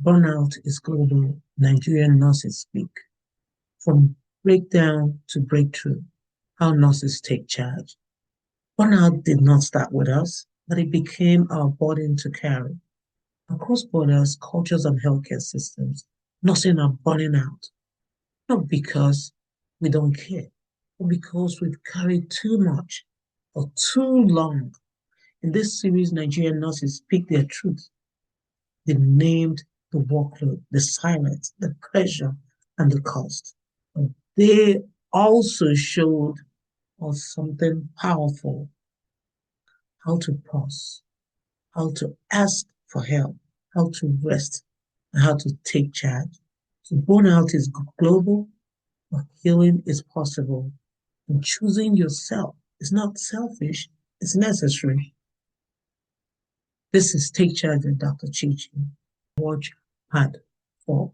Burnout is Global, Nigerian Nurses Speak. From breakdown to breakthrough, how nurses take charge. Burnout did not start with us, but it became our burden to carry. Across borders, cultures, and healthcare systems, nursing are burning out, not because we don't care, but because we've carried too much for too long. In this series, Nigerian nurses speak their truth. They named the workload, the silence, the pressure, and the cost. But they also showed us something powerful: how to pause, how to ask for help, how to rest, and how to take charge. So burnout is global, but healing is possible. And choosing yourself is not selfish, it's necessary. This is Take Charge with Dr. Chichi. Watch part 4.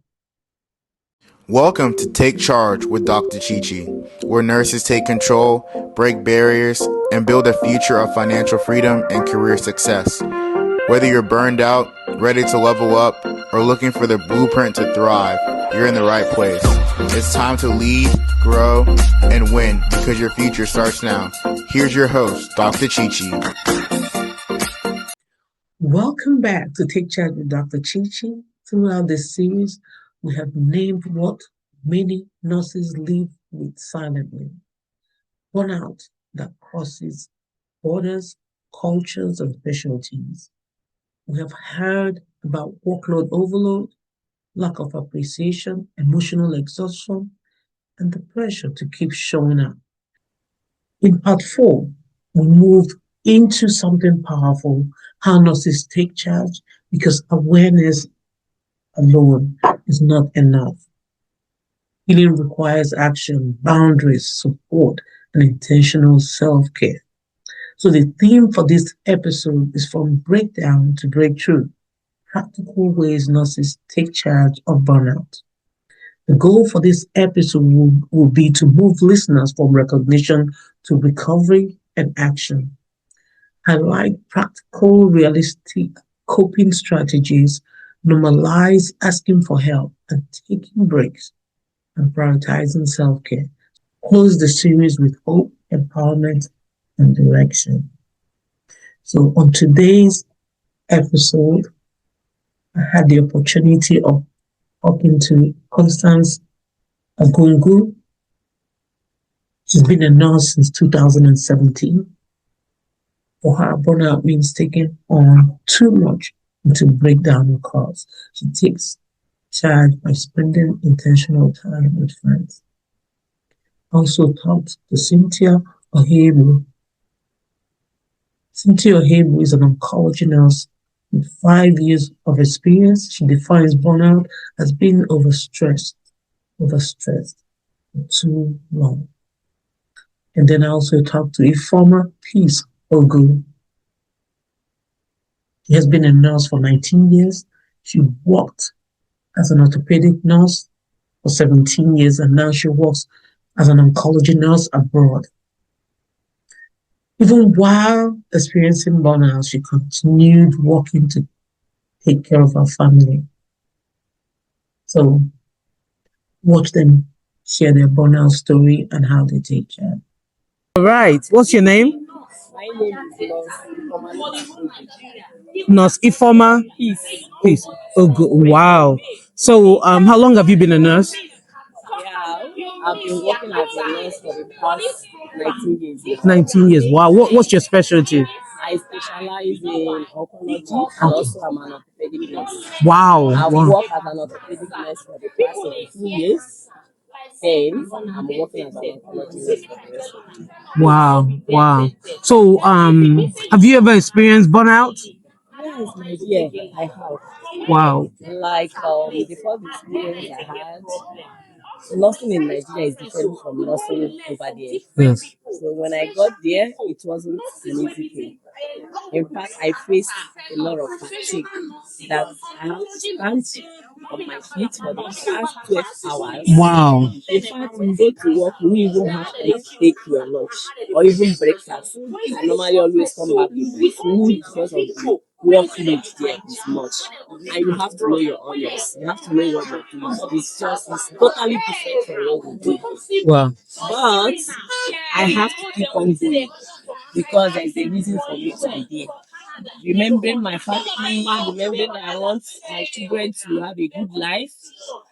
Welcome to Take Charge with Dr. Chichi, where nurses take control, break barriers, and build a future of financial freedom and career success. Whether you're burned out, ready to level up, or looking for the blueprint to thrive, you're in the right place. It's time to lead, grow, and win because your future starts now. Here's your host, Dr. Chichi. Welcome back to Take Charge with Dr. Chichi. Throughout this series, we have named what many nurses live with silently: burnout that crosses borders, cultures, and specialties. We have heard about workload overload, lack of appreciation, emotional exhaustion, and the pressure to keep showing up. In part 4, we move into something powerful: how nurses take charge, because awareness alone is not enough. Healing requires action, boundaries, support, and intentional self-care. So the theme for this episode is from breakdown to breakthrough: practical ways nurses take charge of burnout. The goal for this episode will be to move listeners from recognition to recovery and action. Highlight practical, realistic coping strategies, normalize asking for help and taking breaks, and prioritizing self-care. Close the series with hope, empowerment, and direction. So on today's episode, I had the opportunity of talking to Constance Egungwu. She's been a nurse since 2017. For her, burnout means taking on too much and to break down her cause. She takes charge by spending intentional time with friends. Also talked to Cynthia Ohaegbu. Cynthia Ohaegbu is an oncology nurse with 5 years of experience. She defines burnout as being overstressed for too long. And then I also talked to Ifeoma Peace Ogu. She has been a nurse for 19 years. She worked as an orthopedic nurse for 17 years, and now she works as an oncology nurse abroad. Even while experiencing burnout, she continued working to take care of her family. So watch them share their burnout story and how they take charge. All right. What's your name? My name is Ifeoma Nurse Ifeoma Peace Ogu. Wow. So, how long have you been a nurse? Yeah, I've been working as a nurse for the past 19 years now. 19 years. Wow. What's your specialty? I specialize in oncology and also I'm an orthopedic nurse. Wow. I've Wow. worked as an orthopedic nurse for the past 2 years. Then I'm working as an oncology nurse for the rest of the time. Wow. Wow. So, have you ever experienced burnout? Yes, my dear, I have. Wow. Like the first experience I had, nursing in Nigeria is different from nursing over there. Yes. So when I got there, it wasn't an easy thing. In fact, I faced a lot of fatigue that I had to stand on my feet for the past 12 hours. Wow. In fact, you go to work, you even have to take your lunch or even breakfast. I normally always come back with my food because of the workload there is much, and you have to know your onions. You have to know what you're doing. It's totally different from what we do. Wow. But I have to keep on going because there's a reason for me to be there. Remembering my family, remembering that I want my children to have a good life,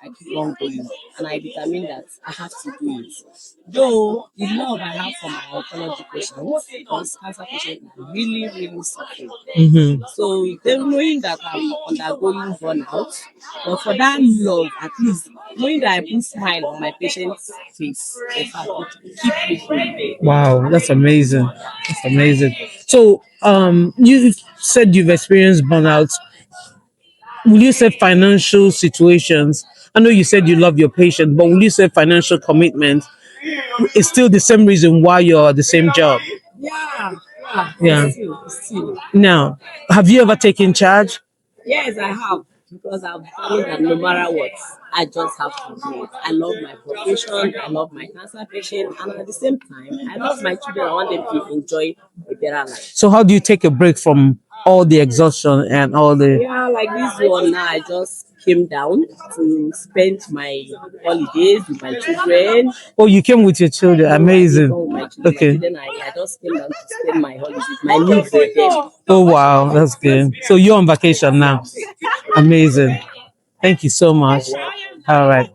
I keep on going. And I determine that I have to do it. Though the love I have for my oncology patients, because cancer patients are really, really suffering. Mm-hmm. So they knowing that I'm undergoing burnout, but for that love, at least knowing that I put smile on my patient's face, in fact, it keep me going. Wow, that's amazing. That's amazing. So, you said you've experienced burnout. Will you say financial situations? I know you said you love your patient, but will you say financial commitment is still the same reason why you're at the same job? Yeah, yeah, Yeah. still. Now, have you ever taken charge? Yes, I have. Because I've determined that no matter what, I just have to do it. I love my profession, I love my cancer patient, and at the same time, I love my children. I want them to enjoy a better life. So, how do you take a break from all the exhaustion and all the? Yeah, like this one now, I just came down to spend my holidays with my children. Oh, you came with your children. I Amazing. came with my children. Okay. Then I just came down to spend my holidays, my leave with them. Oh, wow. That's good. So, you're on vacation now. Amazing. Thank you so much. All right.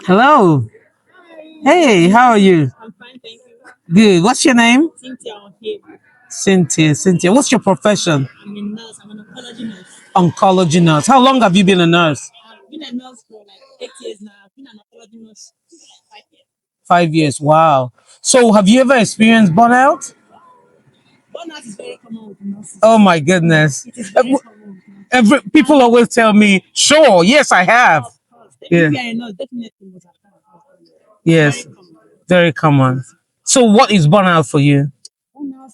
Hello. Hey, how are you? I'm fine, thank you. Good. What's your name? Cynthia Ohaegbu. Cynthia. Cynthia. What's your profession? I'm a nurse. I'm an oncology nurse. Oncology nurse. How long have you been a nurse? I've been a nurse for like 8 years now. I've been an oncology nurse for like 5 years. 5 years. Wow. So, have you ever experienced burnout? Burnout is very common with nurses. Oh my goodness. It is very common with nurses. People always tell me, sure, yes, I have. Of course. If Yeah. you are a nurse, definitely must have done. Yes. Very common. Very common. So, what is burnout for you? Burnout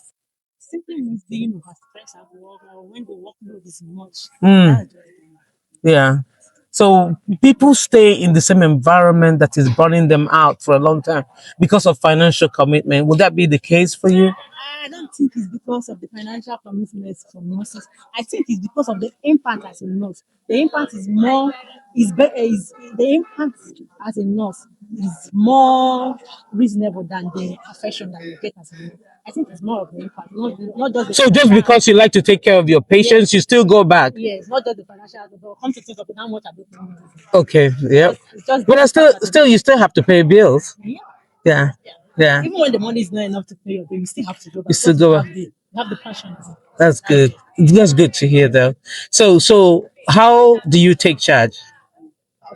simply means being over stress at work or when the workload is much. Mm, That's just burnout. yeah. So people stay in the same environment that is burning them out for a long time because of financial commitment. Would that be the case for you? I don't think it's because of the financial commitments from nurses. I think it's because of the impact as a nurse. The impact is more is the impact as a nurse is more reasonable than the affection that you get as a nurse. I think it's more of the impact, not just the So just financial. because you like to take care of your patients, you still go back. Yes, not just the financial. But come to think of it, how much are they paying me? Okay, yeah. It's just But the I still, impact as a still, you still have to pay bills. yeah. Yeah, yeah. Even when the money is not enough to pay your bill, you still have to go back You still because go. you have the passion. That's good. That's good to hear, though. So how do you take charge?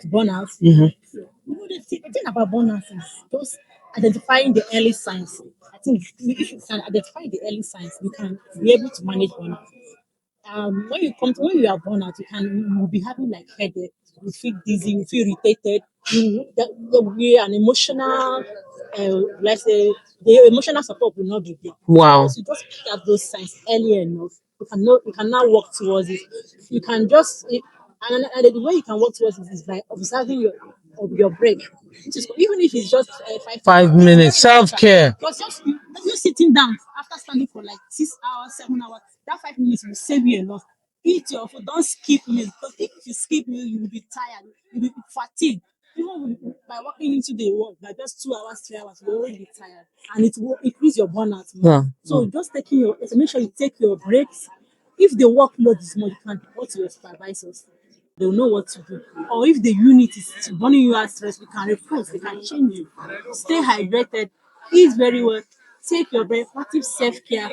Burnout. Hmm. The thing about burnout is just identifying the early signs. I think if you can identify the early signs, you can be able to manage burnout. When you are burnout, you will be having like headache, you feel dizzy, you feel irritated, there will be an emotional, let's say, the emotional support will not be there. Wow. Once you just pick up those signs early enough, you can now work towards it. You can just and the way you can work towards it is by observing your break. Which is, even if it's just 5 minutes self-care. because you sitting down after standing for like 6 hours, 7 hours, that 5 minutes will save you a lot. Eat your food, don't skip meals because if you skip meals, you will be tired, you will be fatigued. Even by walking into the work, by just 2 hours, 3 hours, you'll already be tired, and it will increase your burnout more. Yeah. So just make sure you take your breaks. If the workload is more, you can report to your supervisors. They'll know what to do. Or if the unit is burning you out stress, we can report, they can change you. Stay hydrated, eat very well, take your break, practice self-care,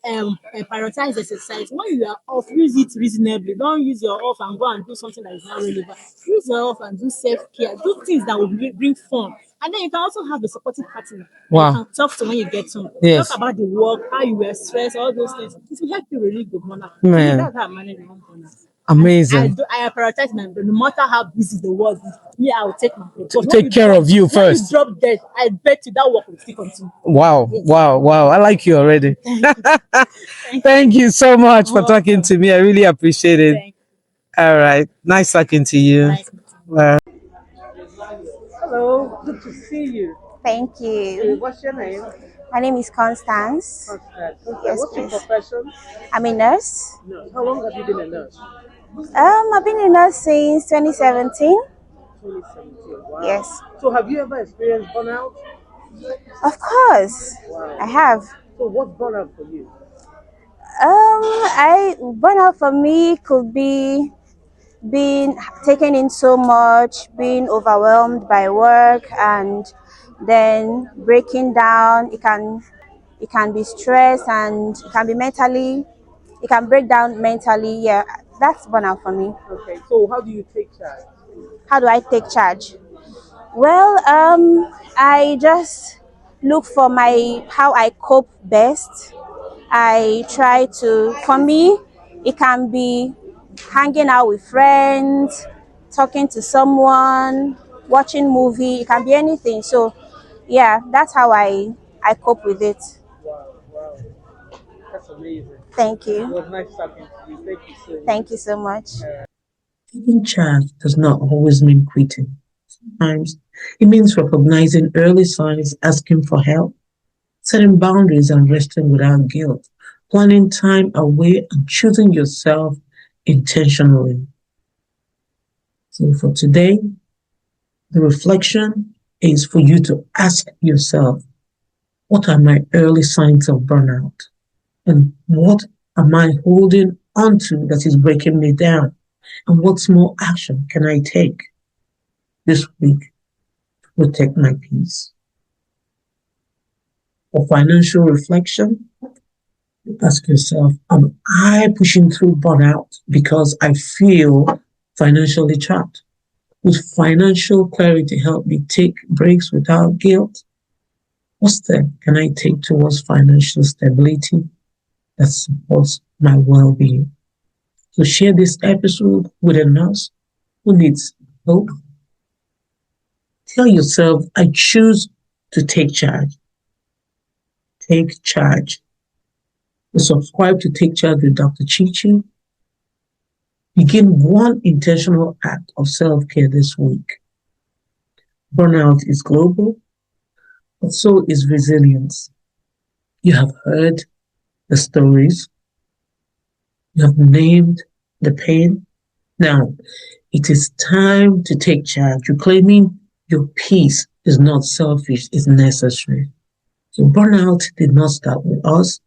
prioritize exercise. When you are off, use it reasonably. Don't use your off and go and do something that is not relevant. Use your off and do self-care. Do things that will bring fun. And then you can also have a supportive partner. Wow. You can talk to when you get home. Yes. Talk about the work, how you were stressed, all those things. It will help you relieve the burnout. Man. That's how I manage my own burnout. Amazing. I prioritize my brain. No matter how busy the world is, me, I will take my break. But Take care of you first. When you drop dead, I bet you that work will still continue. Wow, wow, wow. I like you already. Thank you so much for talking to me. I really appreciate it. Thank All right. Nice talking to you. you. Well, Hello, good to see you. Thank you. What's your name? My name is Constance. Constance. Yes, What's your please. profession? I'm a nurse. Nurse. How long have you been a nurse? I've been a nurse since 2017. 2017. Wow. Yes, So have you ever experienced burnout? of course, Wow. I have. So what's burnout for you? I burnout for me could be being taken in so much, being overwhelmed by work, and then breaking down. It can be stress, and it can be mentally. It can break down mentally. Yeah, that's burnout for me. Okay. So how do you take charge? How do I take charge? Well, I just look for my how I cope best. I try to, for me, it can be hanging out with friends, talking to someone, watching movie. It can be anything. So, yeah, that's how I cope with it. Wow. Wow. That's amazing. Thank It you. was nice talking to you. Thank you so much. Thank you so much. Taking charge does not always mean quitting. Sometimes it means recognizing early signs, asking for help, setting boundaries and resting without guilt, planning time away and choosing yourself intentionally. So for today, the reflection is for you to ask yourself, what are my early signs of burnout? And what am I holding onto that is breaking me down? And what small action can I take this week to protect my peace? For financial reflection, ask yourself, am I pushing through burnout because I feel financially trapped? Would financial clarity help me take breaks without guilt? What step can I take towards financial stability that supports my well-being? So share this episode with a nurse who needs hope. Tell yourself, I choose to take charge. Take charge. Subscribe to Take Charge with Dr. Chichi. Begin one intentional act of self-care this week. Burnout is global, but so is resilience. You have heard the stories. You have named the pain. Now, it is time to take charge. Reclaiming your peace is not selfish, it's necessary. So burnout did not start with us,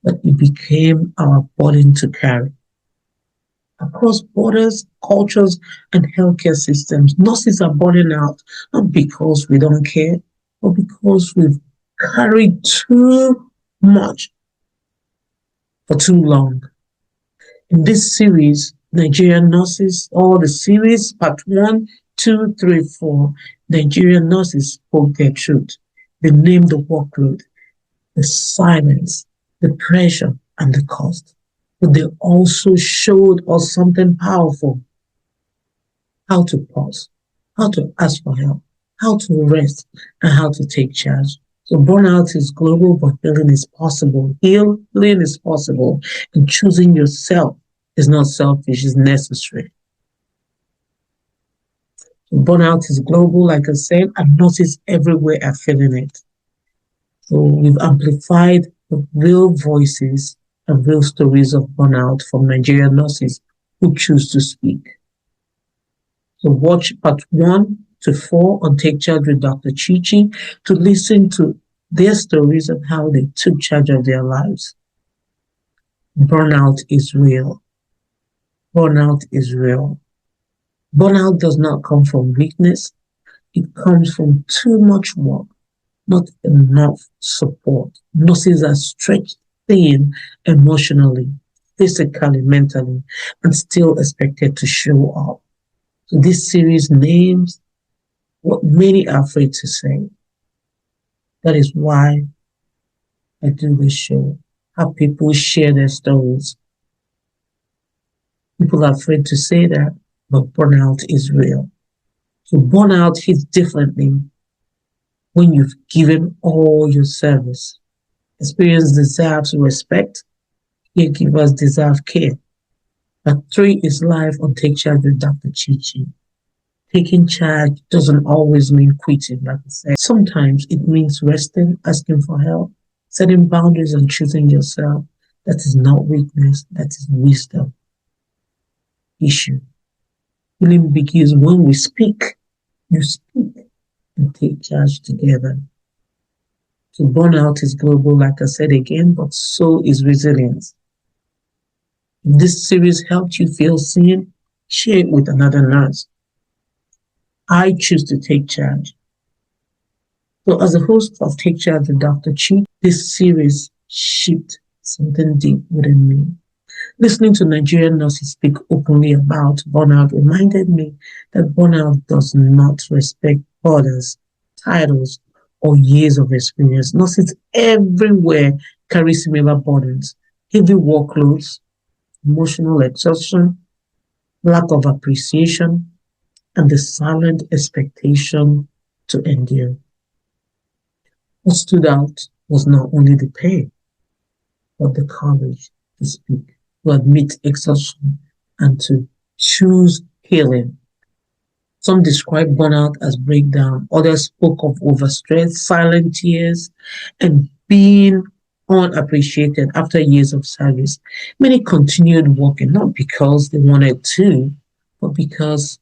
but it became our burden to carry. Across borders, cultures, and healthcare systems, nurses are burning out, not because we don't care, but because we've carried too much for too long. In this series, Nigerian nurses, all the series, part 1, 2, 3, 4, Nigerian nurses spoke their truth. They named the workload, the silence, the pressure, and the cost. But they also showed us something powerful: how to pause, how to ask for help, how to rest, and how to take charge. So burnout is global, but healing is possible. Healing is possible, and choosing yourself is not selfish, it's necessary. So burnout is global, like I said, and nurses everywhere are feeling it. So we've amplified the real voices and real stories of burnout from Nigerian nurses who choose to speak. So watch part 1 to 4 on Take Charge with Dr. Chichi to listen to their stories and how they took charge of their lives. Burnout is real. Burnout is real. Burnout does not come from weakness. It comes from too much work, not enough support. Nurses are stretched thin emotionally, physically, mentally, and still expected to show up. So this series names what many are afraid to say. That is why I do this show. How people share their stories. People are afraid to say that, but burnout is real. So burnout hits differently when you've given all your service. Experience deserves respect. Caregivers deserve care. Part 3 is live on Take Charge with Dr. Chichi. Taking charge doesn't always mean quitting, like I said. Sometimes it means resting, asking for help, Setting boundaries and choosing yourself, that is not weakness, that is wisdom. Issue. Healing begins when we speak. You speak and take charge together. So burnout is global, like I said again, but so is resilience. If this series helped you feel seen, share it with another nurse. I choose to take charge. So as a host of Take Charge with Dr. Chi, this series shaped something deep within me. Listening to Nigerian nurses speak openly about burnout reminded me that burnout does not respect borders, titles, or years of experience. Nurses everywhere carry similar burdens, heavy workloads, emotional exhaustion, lack of appreciation, and the silent expectation to endure. What stood out was not only the pain, but the courage to speak, to admit exhaustion, and to choose healing. Some described burnout as breakdown. Others spoke of overstress, silent tears, and being unappreciated after years of service. Many continued working not because they wanted to, but because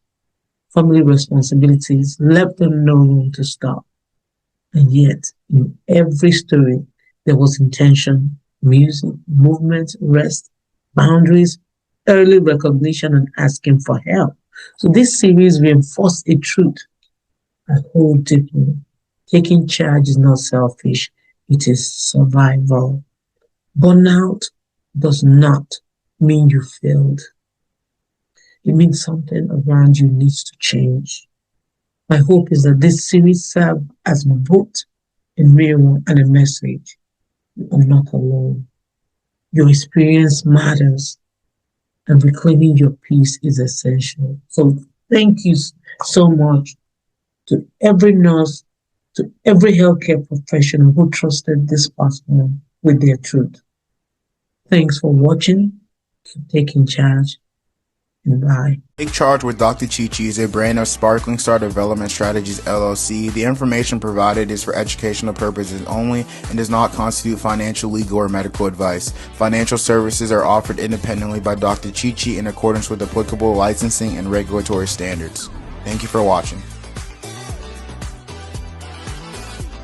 family responsibilities left them no room to stop. And yet, in every story, there was intention, music, movement, rest, boundaries, early recognition, and asking for help. So this series reinforced a truth I hold deeply. Taking charge is not selfish, it is survival. Burnout does not mean you failed. It means something around you needs to change. My hope is that this series serves as both a mirror and a message. You are not alone. Your experience matters, and reclaiming your peace is essential. So thank you so much to every nurse, to every healthcare professional who trusted this platform with their truth. Thanks for watching. Keep taking charge, and bye. Take Charge with Dr. Chichi is a brand of Sparkling Star Development Strategies LLC. The information provided is for educational purposes only and does not constitute financial, legal, or medical advice. Financial services are offered independently by Dr. Chichi in accordance with applicable licensing and regulatory standards. Thank you for watching.